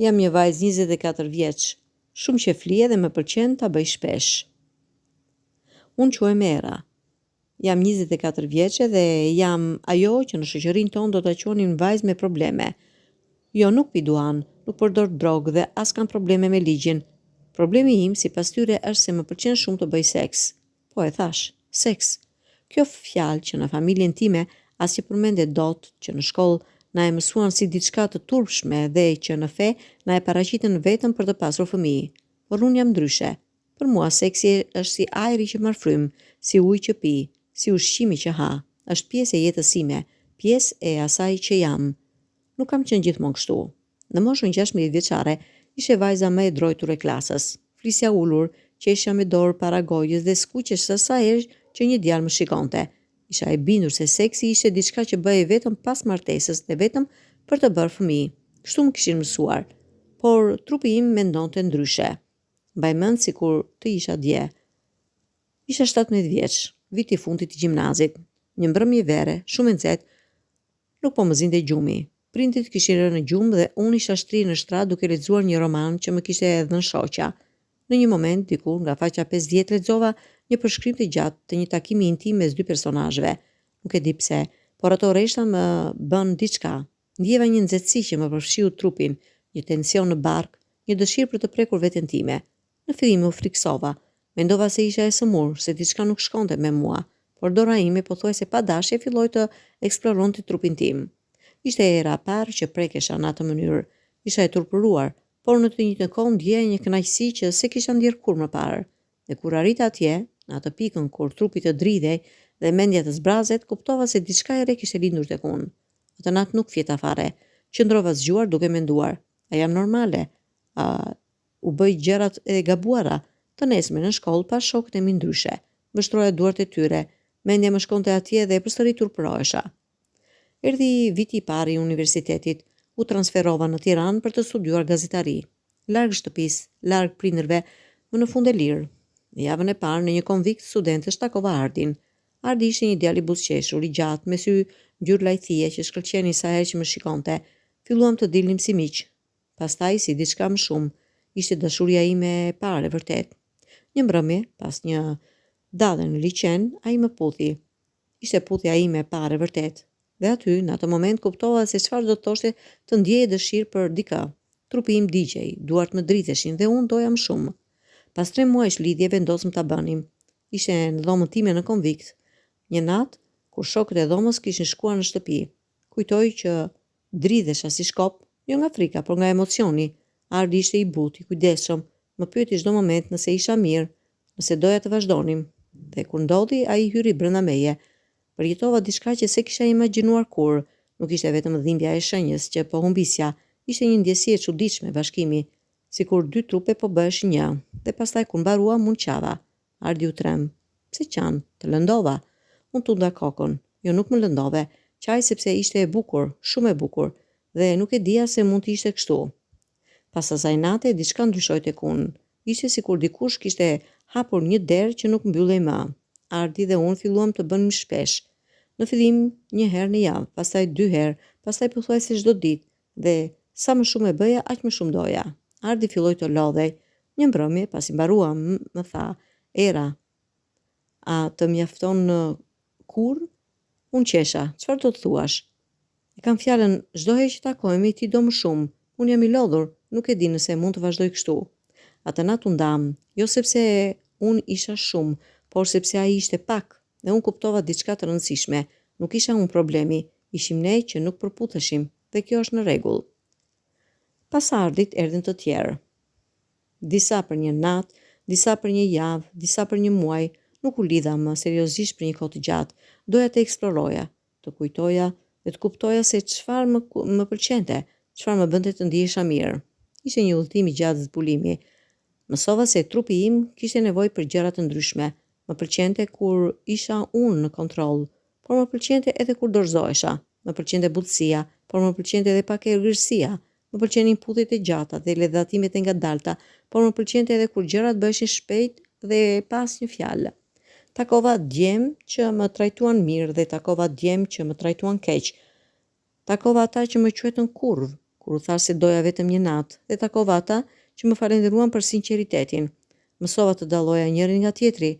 Jam një vajzë 24 vjeç, shumë që flije dhe më pëlqen ta bëj shpesh. Unë quhem Era. Jam 24 vjeçe dhe jam ajo që në shoqërinë tonë do ta quanin vajzë me probleme. Jo, nuk pi duan, nuk përdor drogë dhe as kanë probleme me ligjin. Problemi im sipas tyre është se më pëlqen shumë të bëj seks. Po e thash, seks. Kjo fjalë që në familjen time as që përmendet dot, që në shkollë na e mësuan si diçka të turpshme dhe që në fe na e paraqiten vetëm për të pasur fëmijë. Por unë jam ndryshe. Për mua seksi është si ajri që marr frymë, si uji që pi, si ushqimi që ha. Është pjesë e jetës sime, pjesë e asaj që jam. Nuk kam qenë gjithmonë kështu. Në moshën 16 vjeçare, ishe vajza më e drojtur e klasës. Flisja ulur, qeshja me dorë para gojës dhe skuqesha sa herë që një djalë më shikonte. Isha e bindur se seksi ishte diçka që bëhej vetëm pas martesës dhe vetëm për të bërë fëmijë. Kështu më kishin mësuar. Por trupi im mendonte ndryshe. Mbaj mend sikur të isha dje. Isha 17 vjeç, viti i fundit i gjimnazit. Një mbrëmje vere, shumë e nxehtë, nuk po më zinte gjumi. Prindit kishin rënë në gjumë dhe unë isha shtrirë në shtrat duke lexuar një roman që më kishte dhënë shoqja. Në një moment, diku nga faqja 50 lexova një përshkrim të gjatë të një takimi intim mes dy personazheve. Nuk e di pse, por ato rreshta më bën diçka. Ndjeva një nxehtësi që më përfshiu trupin, një tension në bark, një dëshirë për të prekur veten time. Në fillim u friksova. Mendova se isha e sëmurë, se diçka nuk shkonte me mua, por dora ime pothuajse pa dashje filloi të eksploronte trupin tim. Ishte era e parë që prekesha në atë mënyrë. Isha e turpëruar, por në të njëjtën kohë ndjeja një kënaqësi që se kisha ndjer kur më parë. Dhe kur arrita atje, në atë pikën kur trupi të dridhej dhe mendja të zbrazet, kuptova se diçka e re kishte lindur tek unë. Atë natë nuk fjeta fare. Qëndrova zgjuar duke menduar, a jam normale? A u bëj gjërat e gabuara? Të nesme në shkollë pas shokët e mi ndryshe. Vështroja duart e tyre, mendja më shkonte atje dhe përsëri turpërohesha. Erdhi viti i parë i universitetit, u transferova në Tiranë për të studiuar gazetari. Larg shtëpisë, larg prindërve, më në fund e lirë. Në javën e parë në një konvikt studentësh takova Ardin. Ardi ishte një djalë i buzëqeshur, i gjatë, me sy ngjyrë lajthie që shkëlqeni sa herë që më shikonte. Filluam të dilnim si miq. Pastaj si diçka më shumë, ishte dashuria ime e parë e vërtet. Një mbrëmje, pas një dallë në liçen, ai më puthi. Ishte puthja ime e parë e vërtet. Dhe aty, në atë moment, kuptova se çfarë do të thoshte të ndjeje dëshirë për dikë. Trupi im digjej, duart më dridheshin dhe unë doja më shumë. Pas 3 muajsh lidhje vendosëm ta bënim. Ishte në dhomën time në konvikt. Një natë, kur shokët e dhomës kishin shkuar në shtëpi. Kujtoj që dridhesha si shkop, jo nga frika, por nga emocioni. Ardi ishte i butë, i kujdesshëm, më pyeti çdo moment nëse isha mirë, nëse doja të vazhdonim. Dhe kur ndodhi, ai hyri brenda meje. Përjetova diçka që se kisha imagjinuar kur, nuk ishte vetëm dhimbja e shenjës që po humbisja, ishte një ndjesi e çuditshme bashkimi, sikur dy trupe po bëheshin një. Dhe pastaj kur mbarua mund qava. Ardi u trem. Pse qan? Të lëndova. Unë tunda kokën. Jo, nuk më lëndove. Qaj sepse ishte e bukur, shumë e bukur, dhe nuk e dija se mund të ishte kështu. Pas asaj nate diçka ndryshoi tek unë. Ishte sikur dikush kishte hapur një derë që nuk mbyllej më. Ardi dhe unë filluam të bënim shpesh. Në fillim një herë në javë, pastaj 2 herë, pastaj pothuajse çdo ditë, dhe sa më shumë e bëja, aq më shumë doja. Ardi filloi të lodhej. Një mbrëmje, pasi mbaruam, më tha: "Era, a të mjafton kur?" Unë qesha, "Çfarë do të thuash?" "E kam fjalën, çdo herë që takohemi ti do më shumë. Unë jam i lodhur, nuk e di nëse mund të vazhdoj kështu." Atë natë u ndam, jo sepse unë isha shumë, por sepse ai ishte pak, dhe unë kuptova diçka të rëndësishme. Nuk isha unë problemi, ishim ne që nuk përputheshim, dhe kjo është në rregull. Pas Ardit erdhin të tjerë. Disa për një natë, disa për një javë, disa për një muaj. Nuk u lidha më seriozisht për një kohë të gjatë. Doja të eksploroja, të kujtoja dhe të kuptoja se çfarë më pëlqente, çfarë më bënte të ndihesha mirë. Ishte një udhëtim i gjatë zbulimi. Mësova se trupi im kishte nevojë për gjëra të ndryshme. Më pëlqente kur isha unë në kontroll, por më pëlqente edhe kur dorëzohesha. Më pëlqente butësia, por më pëlqente edhe pak errësirësia. Më pëlqenin puthjet e gjata dhe ledhatimet e ngadalta, por më pëlqente edhe kur gjërat bëheshin shpejt dhe pas një fjalë. Takova djem që më trajtuan mirë dhe takova djem që më trajtuan keq. Takova ata që më quetën kurv, kur u thash se doja vetëm një natë, dhe takova ata që më falenderuan për sinqeritetin. Mësova të dalloja njërin nga tjetri,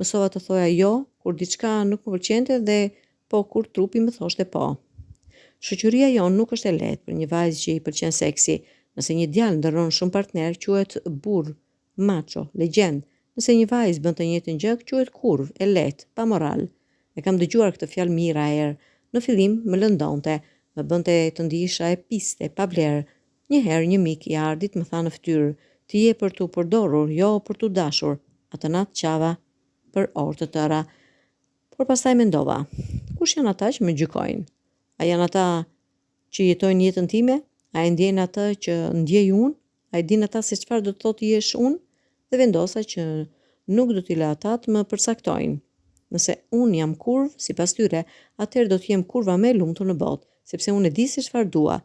mësova të thoja jo kur diçka nuk më pëlqente dhe po kur trupi më thoshte po. Shoqëria jonë nuk është e lehtë për një vajzë që i pëlqen seksi. Nëse një djalë ndërron shumë partner, quhet burr, macho, legjend. Nëse një vajzë bën të njëjtën gjë, quhet kurv, e lehtë, pa moral. E kam dëgjuar këtë fjalë mijëra herë. Në fillim më lëndonte, më bënte të ndihesha e piste, pa vlerë. Një herë një mik i ardit më tha në fytyrë, ti je për tu përdorur, jo për tu dashur. Atë natë qava për orë të tëra. Por pastaj mendova, kush janë ata që më gjykojnë? A janë ata që jetojnë jetën time? A e ndjejnë atë që ndjej unë? A e din ata se çfarë do të thotë jesh unë? Dhe vendosa që nuk do t'i lë ata të më përcaktojnë. Nëse unë jam kurv, sipas tyre, atëherë do të jem kurva më e lumtur në botë, sepse unë e di se çfarë dua,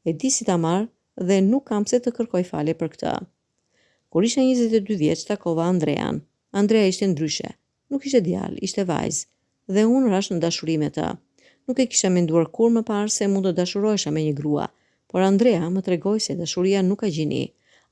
e di si ta marr dhe nuk kam pse të kërkoj falje për këtë. Kur isha 22 vjeç, takova Andrean. Andrea ishte ndryshe. Nuk ishte djalë, ishte vajzë, dhe unë rash në dashuri me të. Nuk e kisha menduar kur më parë se mund të dashurohesha me një grua, por Andrea më tregoi se dashuria nuk ka gjini.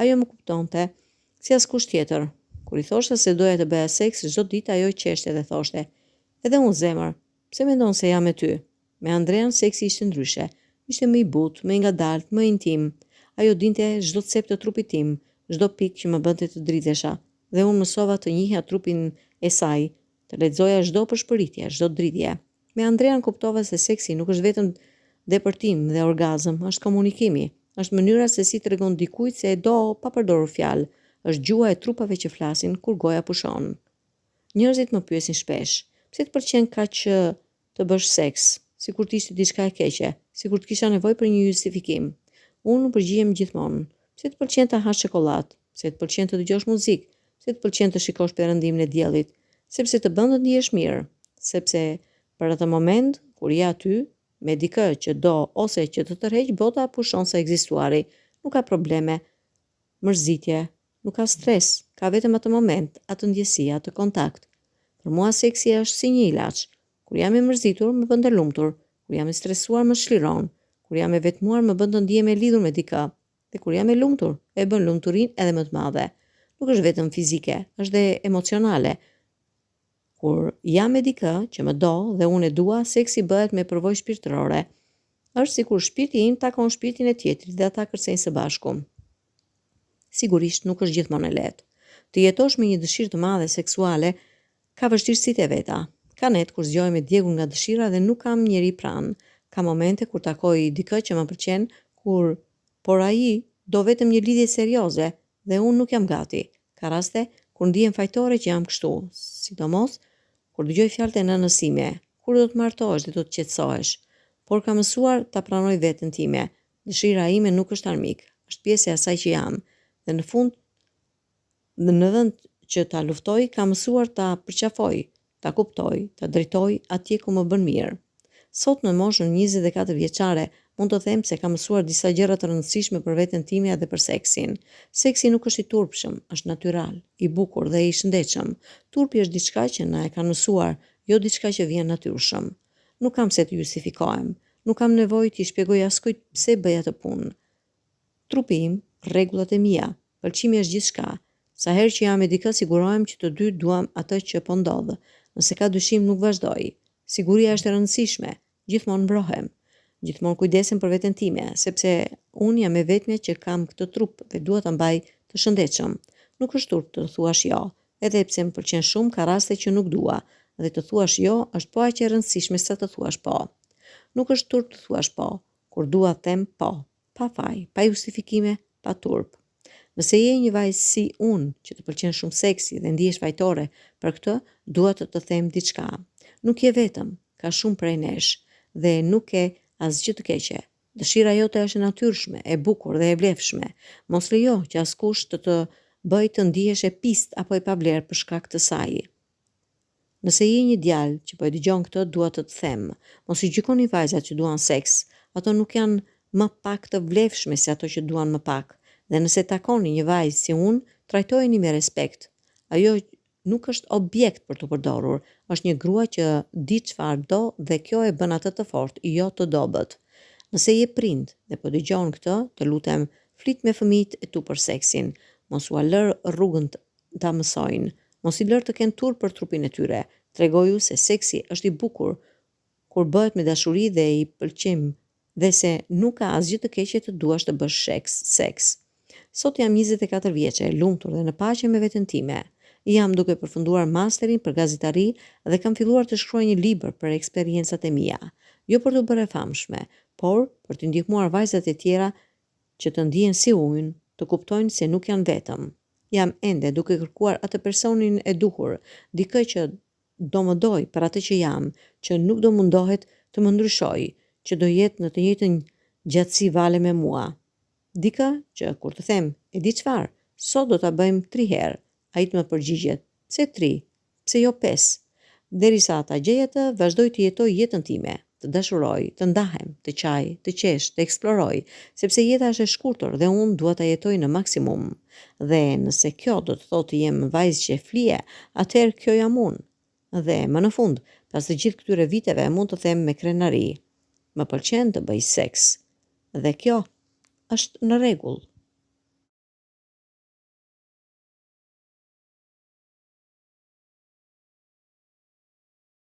Ajo më kuptonte si askush tjetër. Kur i thosha se doja të bëja seks çdo ditë, ajo qeshte dhe thoshte: "Edhe unë zemër, pse mendon se jam me ty?" Me Andrean seksi ishte ndryshe. Ishte më i butë, më i ngadalt, më intim. Ajo dinte çdo cep të trupit tim, çdo pikë që më bënte të dritesha, dhe unë mësova të njihja trupin e saj, të lexoja çdo përshpëritje, çdo dritje. Me Andrean kuptova se seksi nuk është vetëm depërtim dhe orgazm, është komunikimi, është mënyra se si tregon dikujt se e do pa përdorur fjalë, është gjua e trupave që flasin kur goja pushon. Njerëzit më pyesin shpesh, pse të pëlqen kaq të bësh seks, sikur të ishte diçka e keqe, sikur të kisha nevojë për një justifikim. Unë përgjigjem gjithmonë, pse të pëlqen të hash çokoladë, pse të pëlqen të dëgjosh muzikë, pse të pëlqen të shikosh perëndimin e diellit, sepse të bën të ndihesh mirë, sepse për atë moment kur je aty me dikë që do ose që të tërheq bota pushon sa ekzistuari, nuk ka probleme, mërzitje, nuk ka stres, ka vetëm atë moment, atë ndjesi, atë kontakt. Për mua seksi është si një ilaç. Kur jam e mërzitur, më bën të lumtur, kur jam e stresuar më shliron, kur jam e vetmuar më bën të ndihem e lidhur me dikë, dhe kur jam e lumtur, e bën lumturinë edhe më të madhe. Nuk është vetëm fizike, është dhe emocionale. Kur jam me dikë që më do dhe unë e dua, seksi bëhet me përvojë shpirtërore. Është sikur shpirti im takon shpirtin e tjetrit dhe ata kërcejnë së bashku. Sigurisht nuk është gjithmonë e lehtë. Të jetosh me një dëshirë të madhe seksuale ka vështirësitë e veta. Ka net kur zgjohem me djegur nga dëshira dhe nuk kam njeri pranë. Ka momente kur takoj dikë që më pëlqen, por ai do vetëm një lidhje serioze dhe unë nuk jam gati. Ka raste kur ndihem fajtore që jam kështu, sidomos kur dëgjoj fjalët e nënës sime, kur do të martohesh dhe do të qetësohesh. Por kam mësuar ta pranoj veten time. Dëshira ime nuk është armik, është pjesë e asaj që jam. Dhe në fund, në vend që ta luftoj, kam mësuar ta përqafoj, ta kuptoj, ta drejtoj atje ku më bën mirë. Sot në moshën 24 vjeçare, mund të them se kam mësuar disa gjëra të rëndësishme për veten time dhe për seksin. Seksi nuk është i turpshëm, është natyral, i bukur dhe i shëndetshëm. Turpi është diçka që na e kanë mësuar, jo diçka që vjen natyrshëm. Nuk kam se të justifikohem, nuk kam nevojë t'i shpjegoj askujt pse bëj atë punë. Trupi im, rregullat e mia, pëlqimi është gjithçka. Sa herë që jam me dikë, sigurohem që të dy duam atë që po ndodh. Nëse ka dyshim, nuk vazhdoj. Siguria është e rëndësishme, gjithmonë mbrohem. Gjithmonë kujdesem për veten time, sepse unë jam e vetmja që kam këtë trup dhe dua ta mbaj të shëndetshëm. Nuk është turp të thuash jo, edhe pse më pëlqen shumë, ka raste që nuk dua, dhe të thuash jo është po aq e rëndësishme sa të thuash po. Nuk është turp të thuash po, kur dua them po, pa faj, pa justifikime, pa turp. Nëse je një vajzë si unë, që të pëlqen shumë seksi dhe ndihesh fajtore, për këtë dua të them diçka. Nuk je vetëm, ka shumë prej nesh dhe nuk ke asgjë të keqe. Dëshira jote është e natyrshme, e bukur dhe e vlefshme. Mos lejo që askush të bëj të ndihesh e pist apo e pavlerë për shkak të saj. Nëse je një djalë që po e dëgjon këtë, dua të them, mos i gjykoni vajzat që duan seks. Ato nuk janë më pak të vlefshme se ato që duan më pak. Dhe nëse takoni një vajzë si unë, trajtojeni me respekt. Ajo nuk është objekt për të përdorur, është një grua që di çfarë do dhe kjo e bën atë të fortë, jo të dobët. Nëse je prind dhe po dëgjon këtë, të lutem flit me fëmijët e tu për seksin, mos u lër rrugën ta mësojnë, mos i lër të kenë turp për trupin e tyre. Tregoju se seksi është i bukur kur bëhet me dashuri dhe i pëlqim dhe se nuk ka asgjë të keqe të duash të bësh seks. Sot jam 24 vjeçe, e lumtur dhe në paqe me veten time. Jam duke përfunduar masterin për gazetari dhe kam filluar të shkruaj një libër për eksperiencat e mia. Jo për të bërë e famshme, por për të ndihmuar vajzat e tjera që të ndihen si unë, të kuptojnë se nuk janë vetëm. Jam ende duke kërkuar atë personin e duhur, dikë që do më doj për atë që jam, që nuk do mundohet të më ndryshojë, që do jetë në të njëjtën gjatësi vale me mua. Dikë që kur të them, e di çfarë, sot do ta bëjmë 3 herë. Ai të më përgjigjet, pse 3? Pse jo 5? Derisa ata gjej atë, vazhdoj të jetoj jetën time, të dashuroj, të ndahem, të qaj, të qesh, të eksploroj, sepse jeta është e shkurtër dhe unë dua ta jetoj në maksimum. Dhe nëse kjo do të thotë jem vajzë që flije, atëherë kjo jam unë. Dhe më në fund, pas të gjithë këtyre viteve, mund të them me krenari, më pëlqen të bëj seks. Dhe kjo është në rregull.